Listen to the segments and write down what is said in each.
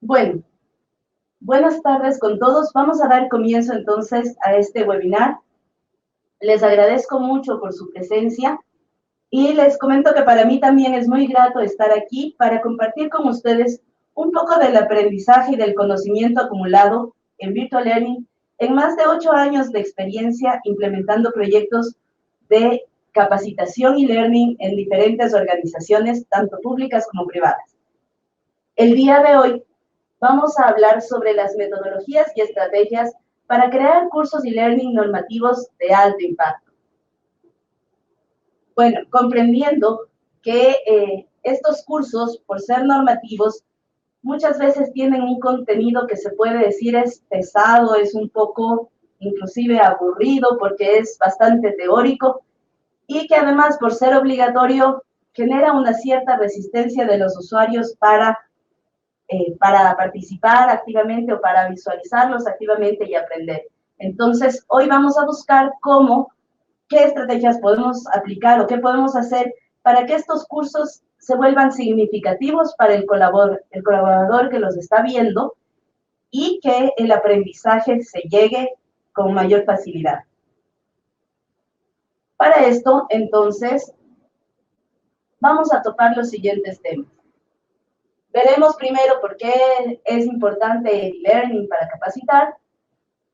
Bueno, buenas tardes con todos. Vamos a dar comienzo entonces a este webinar. Les agradezco mucho por su presencia y les comento que para mí también es muy grato estar aquí para compartir con ustedes un poco del aprendizaje y del conocimiento acumulado en Virtual Learning en más de 8 años de experiencia implementando proyectos de capacitación y learning en diferentes organizaciones, tanto públicas como privadas. El día de hoy vamos a hablar sobre las metodologías y estrategias para crear cursos y learning normativos de alto impacto. Bueno, comprendiendo que estos cursos, por ser normativos, muchas veces tienen un contenido que se puede decir es pesado, es un poco inclusive aburrido porque es bastante teórico y que además por ser obligatorio genera una cierta resistencia de los usuarios para participar activamente o para visualizarlos activamente y aprender. Entonces, hoy vamos a buscar qué estrategias podemos aplicar o qué podemos hacer para que estos cursos se vuelvan significativos para el colaborador que los está viendo y que el aprendizaje se llegue con mayor facilidad. Para esto, entonces, vamos a tocar los siguientes temas. Veremos primero por qué es importante el learning para capacitar.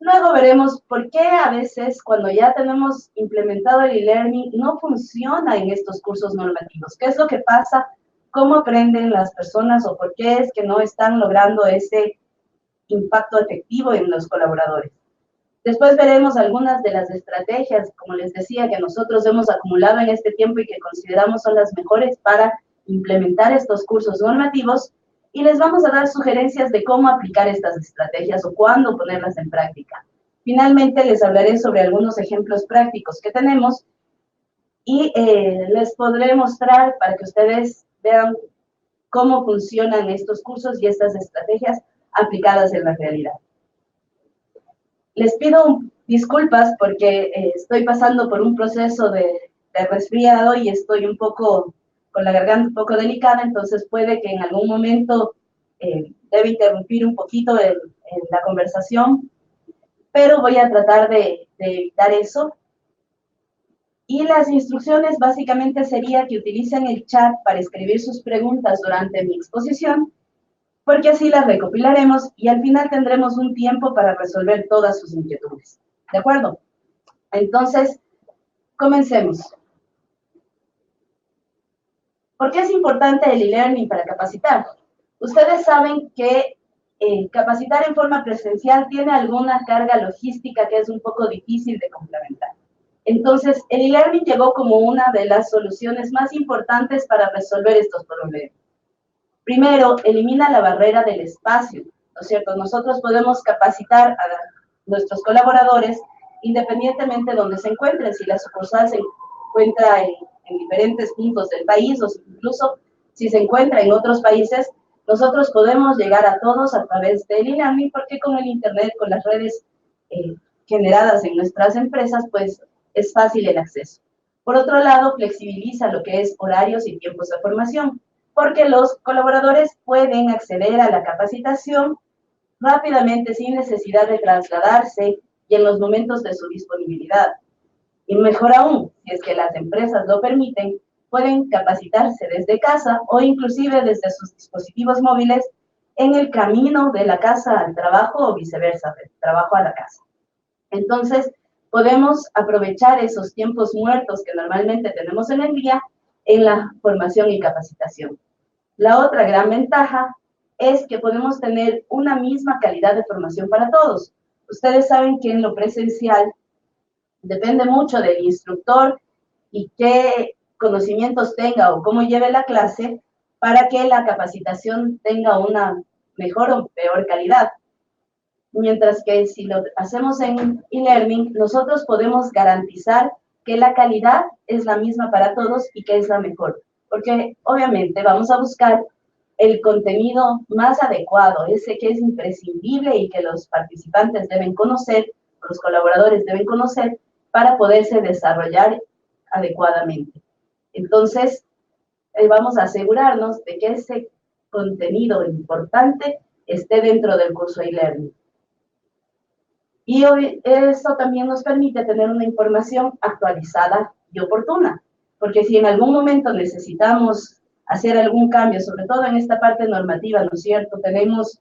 Luego veremos por qué a veces cuando ya tenemos implementado el e-learning no funciona en estos cursos normativos. ¿Qué es lo que pasa? ¿Cómo aprenden las personas o por qué es que no están logrando ese impacto efectivo en los colaboradores? Después veremos algunas de las estrategias, como les decía, que nosotros hemos acumulado en este tiempo y que consideramos son las mejores para implementar estos cursos normativos, y les vamos a dar sugerencias de cómo aplicar estas estrategias o cuándo ponerlas en práctica. Finalmente, les hablaré sobre algunos ejemplos prácticos que tenemos y les podré mostrar para que ustedes vean cómo funcionan estos cursos y estas estrategias aplicadas en la realidad. Les pido disculpas porque estoy pasando por un proceso de resfriado y estoy un poco con la garganta un poco delicada, entonces puede que en algún momento deba interrumpir un poquito la conversación, pero voy a tratar de evitar eso. Y las instrucciones básicamente sería que utilicen el chat para escribir sus preguntas durante mi exposición, porque así las recopilaremos y al final tendremos un tiempo para resolver todas sus inquietudes. ¿De acuerdo? Entonces, comencemos. ¿Por qué es importante el e-learning para capacitar? Ustedes saben que capacitar en forma presencial tiene alguna carga logística que es un poco difícil de complementar. Entonces, el e-learning llegó como una de las soluciones más importantes para resolver estos problemas. Primero, elimina la barrera del espacio, ¿no es cierto? Nosotros podemos capacitar a nuestros colaboradores independientemente de donde se encuentren, si la sucursal se encuentra en diferentes puntos del país o incluso si se encuentra en otros países, nosotros podemos llegar a todos a través del e-learning porque con el internet, con las redes generadas en nuestras empresas, pues es fácil el acceso. Por otro lado, flexibiliza lo que es horarios y tiempos de formación, porque los colaboradores pueden acceder a la capacitación rápidamente sin necesidad de trasladarse y en los momentos de su disponibilidad. Y mejor aún, si es que las empresas lo permiten, pueden capacitarse desde casa o inclusive desde sus dispositivos móviles en el camino de la casa al trabajo o viceversa, del trabajo a la casa. Entonces, podemos aprovechar esos tiempos muertos que normalmente tenemos en el día en la formación y capacitación. La otra gran ventaja es que podemos tener una misma calidad de formación para todos. Ustedes saben que en lo presencial depende mucho del instructor y qué conocimientos tenga o cómo lleve la clase para que la capacitación tenga una mejor o peor calidad. Mientras que si lo hacemos en e-learning, nosotros podemos garantizar que la calidad es la misma para todos y que es la mejor. Porque obviamente vamos a buscar el contenido más adecuado, ese que es imprescindible y que los participantes deben conocer, los colaboradores deben conocer para poderse desarrollar adecuadamente. Entonces, vamos a asegurarnos de que ese contenido importante esté dentro del curso e-learning. Y hoy eso también nos permite tener una información actualizada y oportuna, porque si en algún momento necesitamos hacer algún cambio, sobre todo en esta parte normativa, ¿no es cierto? Tenemos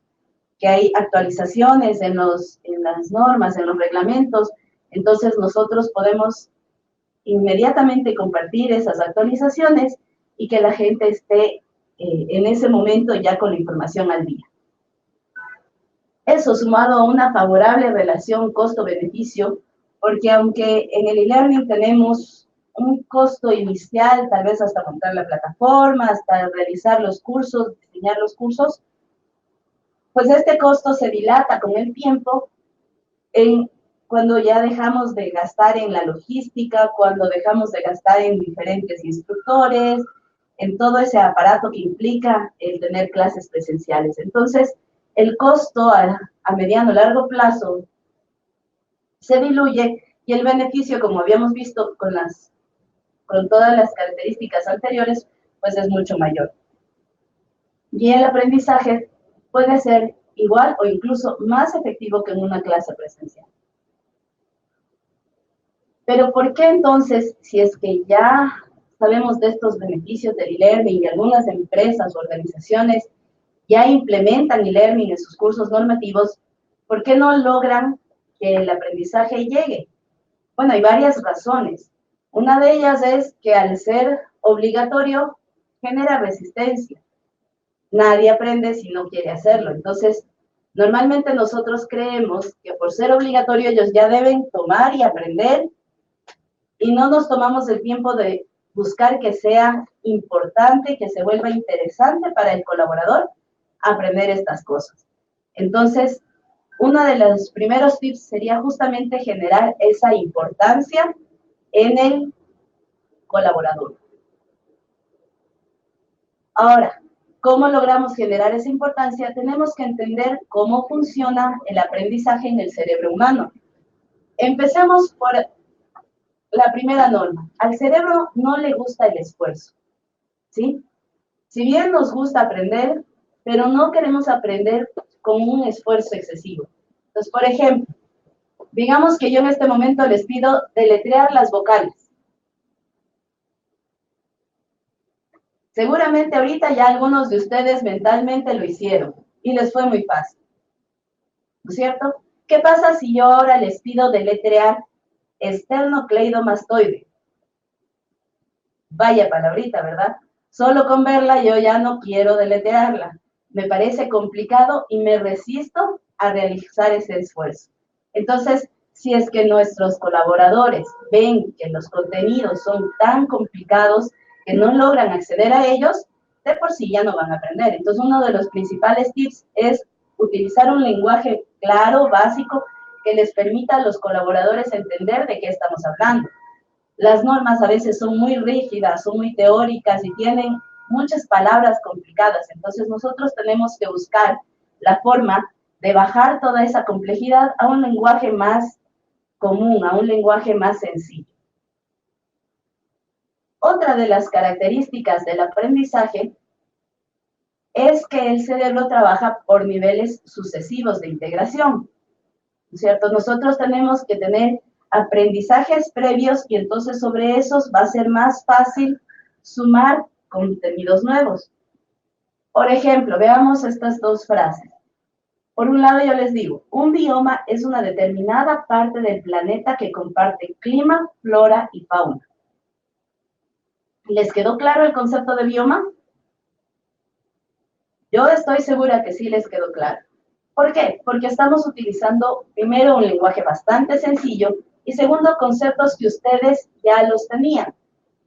que hay actualizaciones en las normas, en los reglamentos, entonces nosotros podemos inmediatamente compartir esas actualizaciones y que la gente esté en ese momento ya con la información al día. Eso sumado a una favorable relación costo-beneficio, porque aunque en el e-learning tenemos un costo inicial, tal vez hasta montar la plataforma, hasta realizar los cursos, diseñar los cursos, pues este costo se dilata con el tiempo cuando ya dejamos de gastar en la logística, cuando dejamos de gastar en diferentes instructores, en todo ese aparato que implica el tener clases presenciales. Entonces, el costo a mediano y largo plazo se diluye y el beneficio, como habíamos visto con todas las características anteriores, pues es mucho mayor. Y el aprendizaje puede ser igual o incluso más efectivo que en una clase presencial. Pero ¿por qué entonces, si es que ya sabemos de estos beneficios del e-learning y algunas empresas o organizaciones ya implementan e-learning en sus cursos normativos, ¿por qué no logran que el aprendizaje llegue? Bueno, hay varias razones. Una de ellas es que al ser obligatorio genera resistencia. Nadie aprende si no quiere hacerlo. Entonces, normalmente nosotros creemos que por ser obligatorio ellos ya deben tomar y aprender y no nos tomamos el tiempo de buscar que sea importante, que se vuelva interesante para el colaborador aprender estas cosas. Entonces, uno de los primeros tips sería justamente generar esa importancia en el colaborador. Ahora, ¿cómo logramos generar esa importancia? Tenemos que entender cómo funciona el aprendizaje en el cerebro humano. Empecemos por la primera norma. Al cerebro no le gusta el esfuerzo, ¿sí? Si bien nos gusta aprender, pero no queremos aprender con un esfuerzo excesivo. Entonces, por ejemplo, digamos que yo en este momento les pido deletrear las vocales. Seguramente ahorita ya algunos de ustedes mentalmente lo hicieron y les fue muy fácil, ¿no es cierto? ¿Qué pasa si yo ahora les pido deletrear esternocleidomastoide? Vaya palabrita, ¿verdad? Solo con verla yo ya no quiero deletrearla. Me parece complicado y me resisto a realizar ese esfuerzo. Entonces, si es que nuestros colaboradores ven que los contenidos son tan complicados que no logran acceder a ellos, de por sí ya no van a aprender. Entonces, uno de los principales tips es utilizar un lenguaje claro, básico, que les permita a los colaboradores entender de qué estamos hablando. Las normas a veces son muy rígidas, son muy teóricas y tienen muchas palabras complicadas. Entonces nosotros tenemos que buscar la forma de bajar toda esa complejidad a un lenguaje más común, a un lenguaje más sencillo. Otra de las características del aprendizaje es que el cerebro trabaja por niveles sucesivos de integración, ¿no es cierto? Nosotros tenemos que tener aprendizajes previos y entonces sobre esos va a ser más fácil sumar contenidos nuevos. Por ejemplo, veamos estas dos frases. Por un lado yo les digo, un bioma es una determinada parte del planeta que comparte clima, flora y fauna. ¿Les quedó claro el concepto de bioma? Yo estoy segura que sí les quedó claro. ¿Por qué? Porque estamos utilizando primero un lenguaje bastante sencillo y segundo, conceptos que ustedes ya los tenían.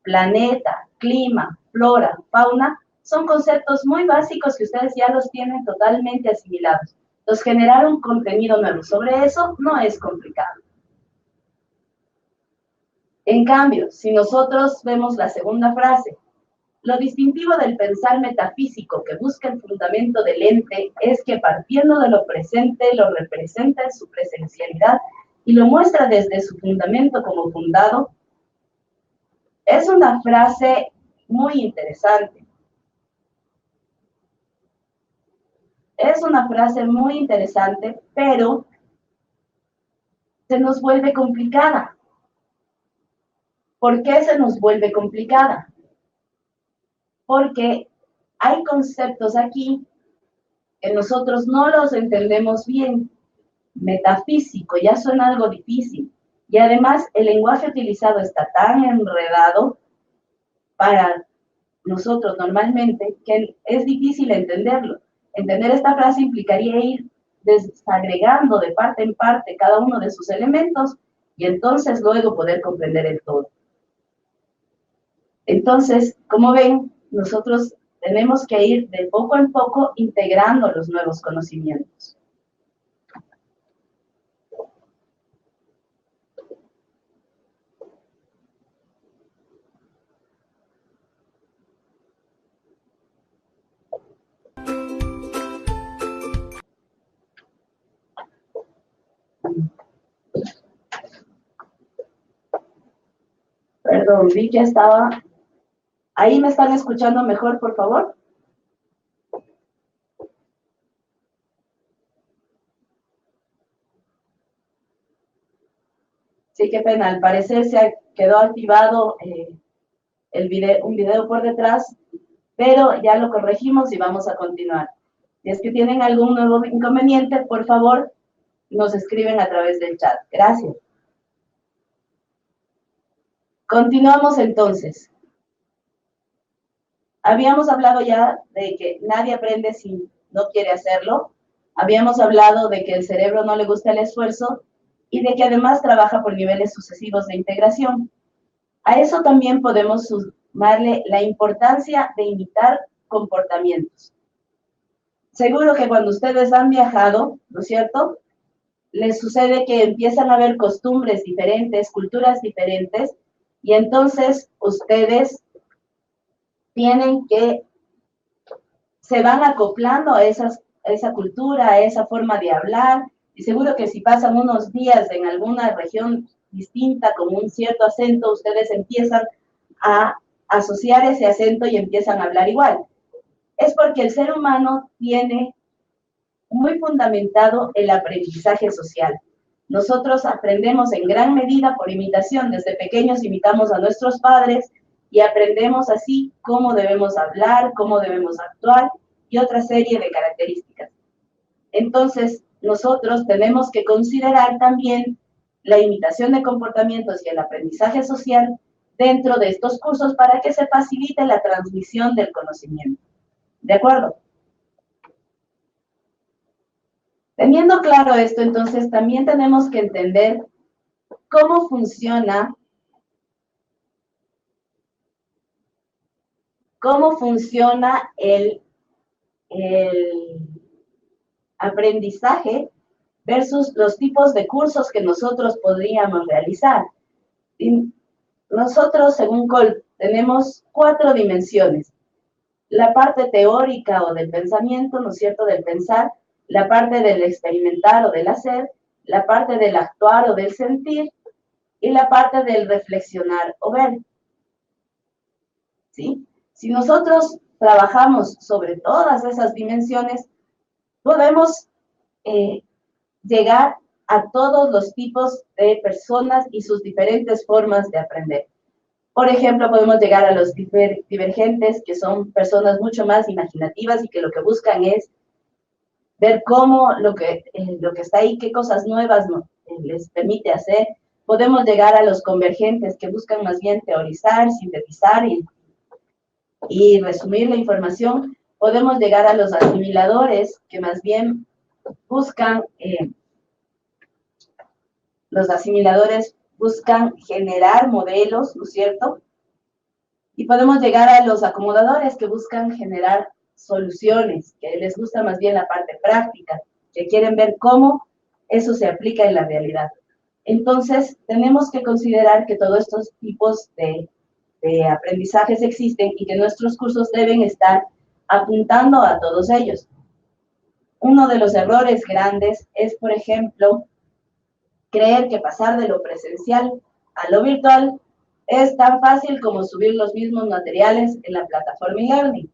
Planeta, clima, flora, fauna, son conceptos muy básicos que ustedes ya los tienen totalmente asimilados. Entonces, generar un contenido nuevo sobre eso no es complicado. En cambio, si nosotros vemos la segunda frase, lo distintivo del pensar metafísico que busca el fundamento del ente es que partiendo de lo presente lo representa en su presencialidad y lo muestra desde su fundamento como fundado. Es una frase muy interesante. Es una frase muy interesante, pero se nos vuelve complicada. ¿Por qué se nos vuelve complicada? Porque hay conceptos aquí que nosotros no los entendemos bien. Metafísico, ya suena algo difícil. Y además el lenguaje utilizado está tan enredado para nosotros normalmente que es difícil entenderlo. Entender esta frase implicaría ir desagregando de parte en parte cada uno de sus elementos y entonces luego poder comprender el todo. Entonces, como ven, nosotros tenemos que ir de poco en poco integrando los nuevos conocimientos. Perdón, vi que estaba... ¿Ahí me están escuchando mejor, por favor? Sí, qué pena. Al parecer quedó activado un video por detrás, pero ya lo corregimos y vamos a continuar. Si es que tienen algún nuevo inconveniente, por favor, nos escriben a través del chat. Gracias. Continuamos entonces. Habíamos hablado ya de que nadie aprende si no quiere hacerlo. Habíamos hablado de que el cerebro no le gusta el esfuerzo y de que además trabaja por niveles sucesivos de integración. A eso también podemos sumarle la importancia de imitar comportamientos. Seguro que cuando ustedes han viajado, ¿no es cierto?, les sucede que empiezan a ver costumbres diferentes, culturas diferentes, y entonces ustedes tienen que, se van acoplando a esa cultura, a esa forma de hablar, y seguro que si pasan unos días en alguna región distinta con un cierto acento, ustedes empiezan a asociar ese acento y empiezan a hablar igual. Es porque el ser humano tiene muy fundamentado el aprendizaje social. Nosotros aprendemos en gran medida por imitación. Desde pequeños imitamos a nuestros padres y aprendemos así cómo debemos hablar, cómo debemos actuar y otra serie de características. Entonces, nosotros tenemos que considerar también la imitación de comportamientos y el aprendizaje social dentro de estos cursos para que se facilite la transmisión del conocimiento. ¿De acuerdo? Teniendo claro esto, entonces también tenemos que entender cómo funciona el aprendizaje versus los tipos de cursos que nosotros podríamos realizar. Y nosotros, según Kolb, tenemos 4 dimensiones. La parte teórica o del pensamiento, ¿no es cierto?, del pensar, la parte del experimentar o del hacer, la parte del actuar o del sentir, y la parte del reflexionar o ver. ¿Sí? Si nosotros trabajamos sobre todas esas dimensiones, podemos llegar a todos los tipos de personas y sus diferentes formas de aprender. Por ejemplo, podemos llegar a los divergentes, que son personas mucho más imaginativas y que lo que buscan es ver cómo lo que está ahí, qué cosas nuevas les permite hacer. Podemos llegar a los convergentes, que buscan más bien teorizar, sintetizar y resumir la información. Podemos llegar a los asimiladores, que más bien buscan, generar modelos, ¿no es cierto? Y podemos llegar a los acomodadores, que buscan generar soluciones, que les gusta más bien la parte práctica, que quieren ver cómo eso se aplica en la realidad. Entonces, tenemos que considerar que todos estos tipos de aprendizajes existen y que nuestros cursos deben estar apuntando a todos ellos. Uno de los errores grandes es, por ejemplo, creer que pasar de lo presencial a lo virtual es tan fácil como subir los mismos materiales en la plataforma e-learning,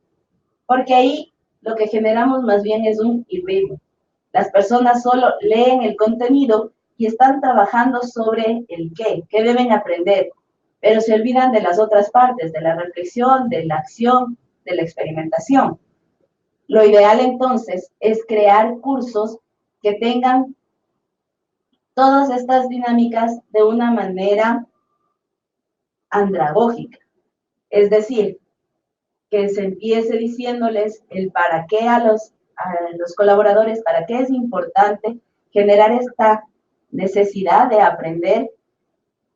porque ahí lo que generamos más bien es un irritmo. Las personas solo leen el contenido y están trabajando sobre el qué deben aprender, pero se olvidan de las otras partes, de la reflexión, de la acción, de la experimentación. Lo ideal entonces es crear cursos que tengan todas estas dinámicas de una manera andragógica, es decir, que se empiece diciéndoles el para qué a los colaboradores, para qué es importante generar esta necesidad de aprender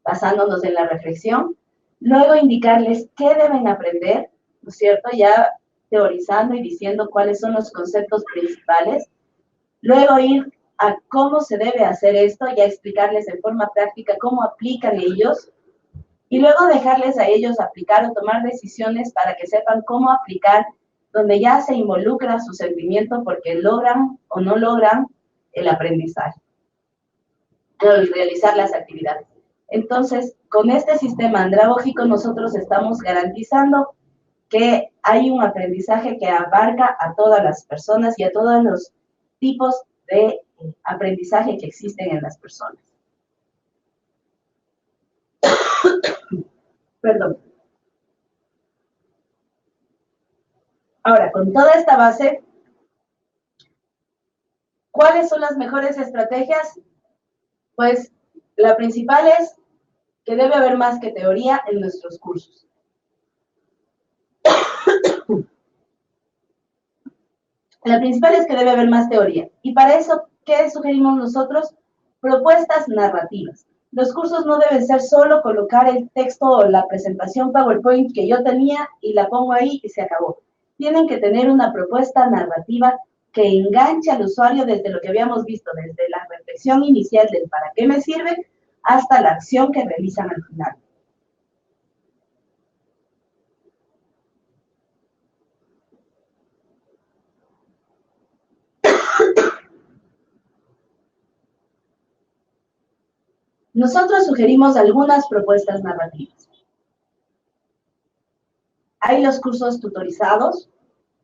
basándonos en la reflexión, luego indicarles qué deben aprender, ¿no es cierto? Ya teorizando y diciendo cuáles son los conceptos principales, luego ir a cómo se debe hacer esto, ya explicarles en forma práctica cómo aplican ellos, y luego dejarles a ellos aplicar o tomar decisiones para que sepan cómo aplicar, donde ya se involucra su sentimiento porque logran o no logran el aprendizaje, el realizar las actividades. Entonces, con este sistema andragógico nosotros estamos garantizando que hay un aprendizaje que abarca a todas las personas y a todos los tipos de aprendizaje que existen en las personas. Perdón. Ahora, con toda esta base, ¿cuáles son las mejores estrategias? Pues la principal es que debe haber más que teoría en nuestros cursos. La principal es que debe haber más teoría. Y para eso, ¿qué sugerimos nosotros? Propuestas narrativas. Los cursos no deben ser solo colocar el texto o la presentación PowerPoint que yo tenía y la pongo ahí y se acabó. Tienen que tener una propuesta narrativa que enganche al usuario desde lo que habíamos visto, desde la reflexión inicial del para qué me sirve hasta la acción que realizan al final. Nosotros sugerimos algunas propuestas narrativas. Hay los cursos tutorizados,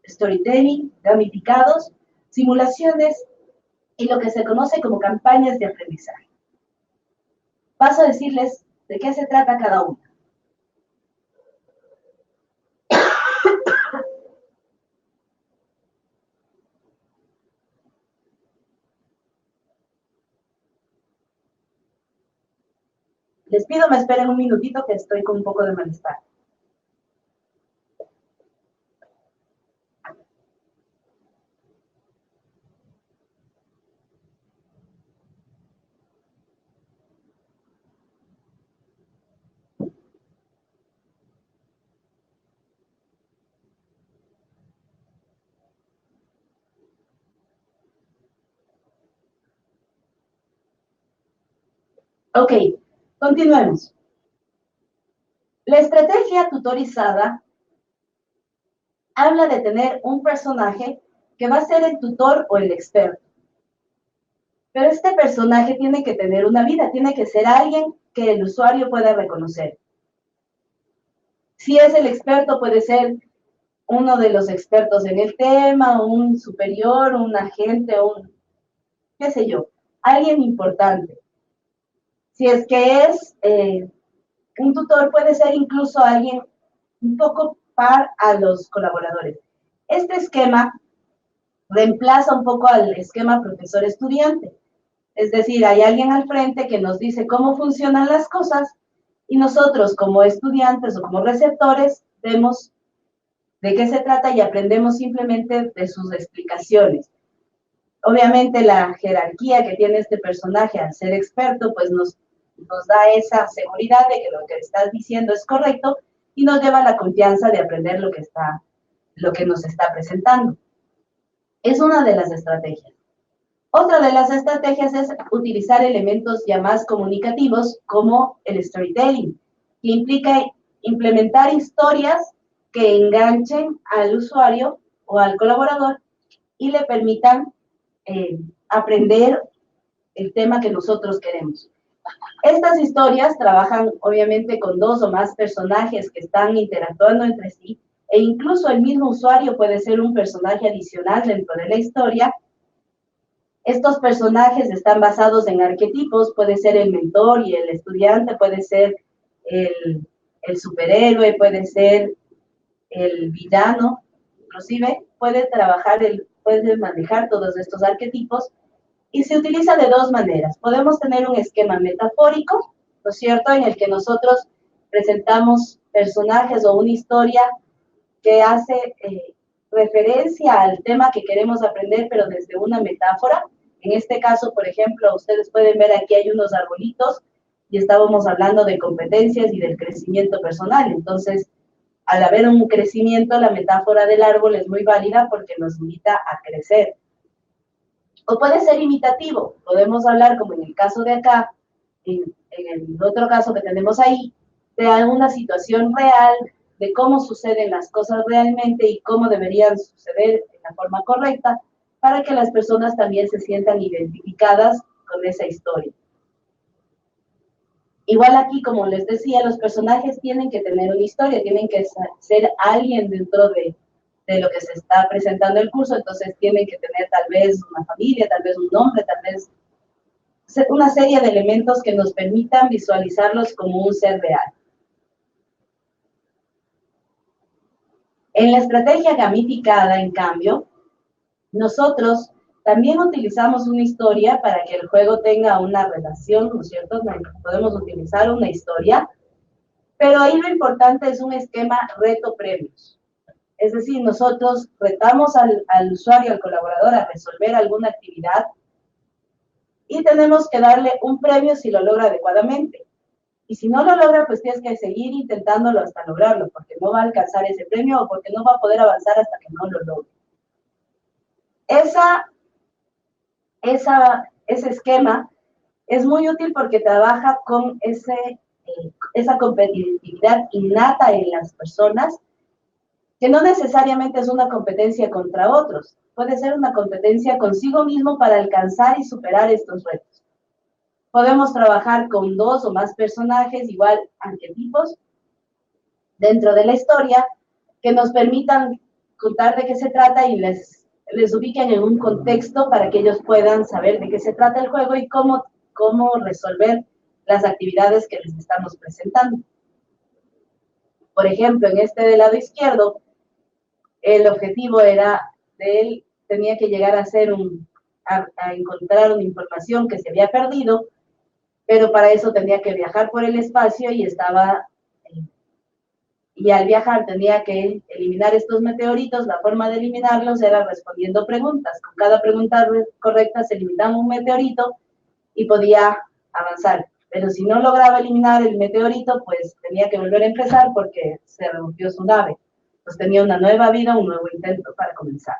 storytelling, gamificados, simulaciones y lo que se conoce como campañas de aprendizaje. Paso a decirles de qué se trata cada una. Les pido me esperen un minutito que estoy con un poco de malestar. Ok, continuemos. La estrategia tutorizada habla de tener un personaje que va a ser el tutor o el experto. Pero este personaje tiene que tener una vida, tiene que ser alguien que el usuario pueda reconocer. Si es el experto, puede ser uno de los expertos en el tema, un superior, un agente, qué sé yo, alguien importante. Si es que es un tutor, puede ser incluso alguien un poco par a los colaboradores. Este esquema reemplaza un poco al esquema profesor-estudiante. Es decir, hay alguien al frente que nos dice cómo funcionan las cosas y nosotros como estudiantes o como receptores vemos de qué se trata y aprendemos simplemente de sus explicaciones. Obviamente la jerarquía que tiene este personaje al ser experto, pues nos da esa seguridad de que lo que estás diciendo es correcto y nos lleva a la confianza de aprender lo que nos está presentando. Es una de las estrategias. Otra de las estrategias es utilizar elementos ya más comunicativos como el storytelling, que implica implementar historias que enganchen al usuario o al colaborador y le permitan aprender el tema que nosotros queremos. Estas historias trabajan obviamente con dos o más personajes que están interactuando entre sí e incluso el mismo usuario puede ser un personaje adicional dentro de la historia. Estos personajes están basados en arquetipos, puede ser el mentor y el estudiante, puede ser el superhéroe, puede ser el villano, inclusive puede manejar todos estos arquetipos y se utiliza de dos maneras. Podemos tener un esquema metafórico, ¿no es cierto?, en el que nosotros presentamos personajes o una historia que hace referencia al tema que queremos aprender, pero desde una metáfora. En este caso, por ejemplo, ustedes pueden ver aquí hay unos arbolitos y estábamos hablando de competencias y del crecimiento personal. Entonces, al haber un crecimiento, la metáfora del árbol es muy válida porque nos invita a crecer. O puede ser imitativo. Podemos hablar, como en el caso de acá, en el otro caso que tenemos ahí, de alguna situación real, de cómo suceden las cosas realmente y cómo deberían suceder de la forma correcta, para que las personas también se sientan identificadas con esa historia. Igual aquí, como les decía, los personajes tienen que tener una historia, tienen que ser alguien dentro de lo que se está presentando el curso, entonces tienen que tener tal vez una familia, tal vez un nombre, tal vez una serie de elementos que nos permitan visualizarlos como un ser real. En la estrategia gamificada, en cambio, nosotros también utilizamos una historia para que el juego tenga una relación, ¿no es cierto? Podemos utilizar una historia, pero ahí lo importante es un esquema reto-premios. Es decir, nosotros retamos al usuario, al colaborador, a resolver alguna actividad y tenemos que darle un premio si lo logra adecuadamente. Y si no lo logra, pues tienes que seguir intentándolo hasta lograrlo, porque no va a alcanzar ese premio o porque no va a poder avanzar hasta que no lo logre. Ese esquema es muy útil porque trabaja con esa competitividad innata en las personas, que no necesariamente es una competencia contra otros, puede ser una competencia consigo mismo para alcanzar y superar estos retos. Podemos trabajar con 2 o más personajes, igual arquetipos, dentro de la historia, que nos permitan contar de qué se trata y les ubiquen en un contexto para que ellos puedan saber de qué se trata el juego y cómo resolver las actividades que les estamos presentando. Por ejemplo, en este del lado izquierdo, el objetivo era de él, tenía que llegar a encontrar una información que se había perdido, pero para eso tenía que viajar por el espacio y al viajar tenía que eliminar estos meteoritos. La forma de eliminarlos era respondiendo preguntas. Con cada pregunta correcta se eliminaba un meteorito y podía avanzar. Pero si no lograba eliminar el meteorito, pues tenía que volver a empezar porque se rompió su nave. Pues tenía una nueva vida, un nuevo intento para comenzar.